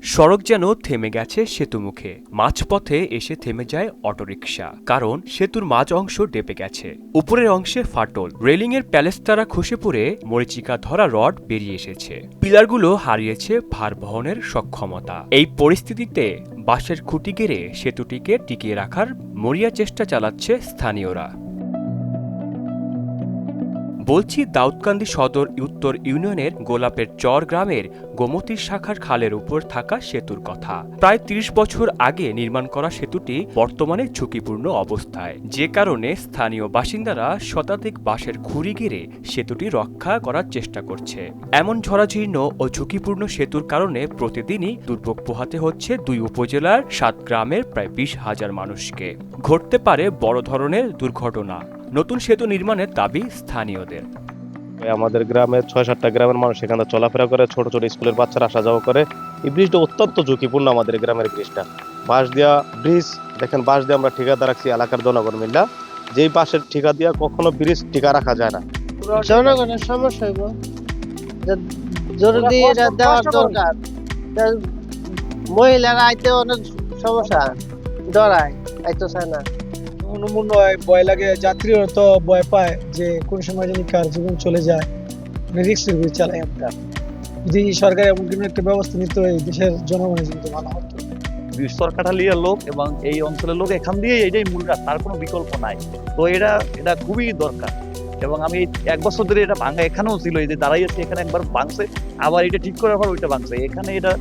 সড়ক যেন থেমে গেছে সেতুমুখে। মাঝপথে এসে থেমে যায় অটোরিকশা, কারণ সেতুর মাঝ অংশ ডেপে গেছে। উপরের অংশে ফাটল, রেলিংয়ের প্যালেস্তারা খসে পড়ে মরিচিকা ধরা রড বেরিয়ে এসেছে। পিলারগুলো হারিয়েছে ভার বহনের সক্ষমতা। এই পরিস্থিতিতে বাঁশের খুঁটি গেড়ে সেতুটিকে টিকিয়ে রাখার মরিয়া চেষ্টা চালাচ্ছে স্থানীয়রা। বলছি দাউদকান্দি সদর উত্তর ইউনিয়নের গোলাপের চর গ্রামের গোমতীর শাখার খালের উপর থাকা সেতুর কথা। প্রায় ৩০ বছর আগে নির্মাণ করা সেতুটি বর্তমানে ঝুঁকিপূর্ণ অবস্থায়, যে কারণে স্থানীয় বাসিন্দারা শতাধিক বাঁশের খুঁড়ি গেড়ে সেতুটি রক্ষা করার চেষ্টা করছে। এমন ঝরাজীর্ণ ও ঝুঁকিপূর্ণ সেতুর কারণে প্রতিদিনই দুর্ভোগ পোহাতে হচ্ছে দুই উপজেলার ৭ গ্রামের প্রায় ২০,০০০ মানুষকে। ঘটতে পারে বড় ধরনের দুর্ঘটনা। নতুন সেতু নির্মাণের দাবি স্থানীয়দের। আমাদের গ্রামের ৬-৭টা গ্রামের মানুষ এখানে চলাফেরা করে, ছোট ছোট স্কুলের বাচ্চারা আসা যাওয়া করে। এই ব্রিজটা অত্যন্ত ঝুঁকিপূর্ণ। আমাদের গ্রামের ব্রিজটা বাঁশ দিয়া ব্রিজ, দেখেন বাঁশ দিয়ে আমরা ঠিকাদার রাখছি এলাকার জনগণ মিল্লা। যেই বাঁশের ঠিকা দিয়া কখনো ব্রিজ ঠিকা রাখা যায় না। জনগণের সমস্যা হইব, জরুরি এটা দেওয়ার দরকার। মহিলারা আইতে অনেক সমস্যা, ডরায়, আইতে চায় না। মনে হয় ভয় লাগে, যাত্রীরা তো ভয় পায় যে কোন সময় জানি কার জীবন চলে যায়। রিক্সের ভিড় চালাই আমরা। যদি সরকার এমন কোনো একটা ব্যবস্থা নিতে হয়, দেশের জনগণের জন্য ভালো হতো। সরকারলিয়ার লোক এবং এই অঞ্চলের লোক এখান দিয়ে এটাই মূল কাজ, তার কোনো বিকল্প নাই। তো এটা খুবই দরকার। এবং আমি ১ বছর ধরে এটা ভাঙা এখানেও ছিল, এই যে দাঁড়াইয়াছে এখানে একবার ভাঙছে, আবার এটা ঠিক করার পর ওইটা ভাঙছে। এখানে এটা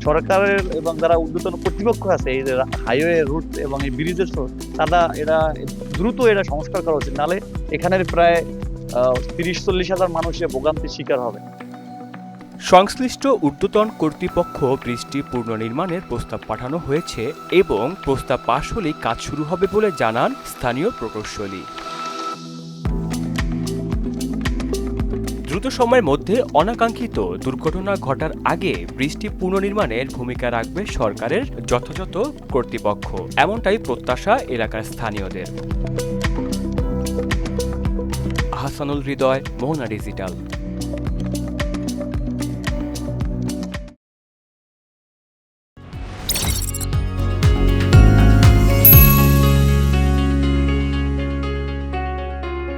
সরকারের এবং যারা ঊর্ধ্বতন কর্তৃপক্ষ আছে, এই যে হাইওয়ে রুট এবং এই ব্রিজের, তারা এটা দ্রুত এটা সংস্কার করা উচিত, নাহলে এখানের প্রায় ৩০-৪০ হাজার মানুষের ভোগান্তির শিকার হবে। সংশ্লিষ্ট ঊর্ধ্বতন কর্তৃপক্ষ ব্রিজটি পুনর্নির্মাণের প্রস্তাব পাঠানো হয়েছে এবং প্রস্তাব পাশ হলেই কাজ শুরু হবে বলে জানান স্থানীয় প্রকৌশলী। দ্রুত সময়ের মধ্যে অনাকাঙ্ক্ষিত দুর্ঘটনা ঘটার আগে ব্রিজটি পুনর্নির্মাণের ভূমিকা রাখবে সরকারের যথাযথ কর্তৃপক্ষ, এমনটাই প্রত্যাশা এলাকার স্থানীয়দের। আহসানুল হৃদয়, মোহনা ডিজিটাল।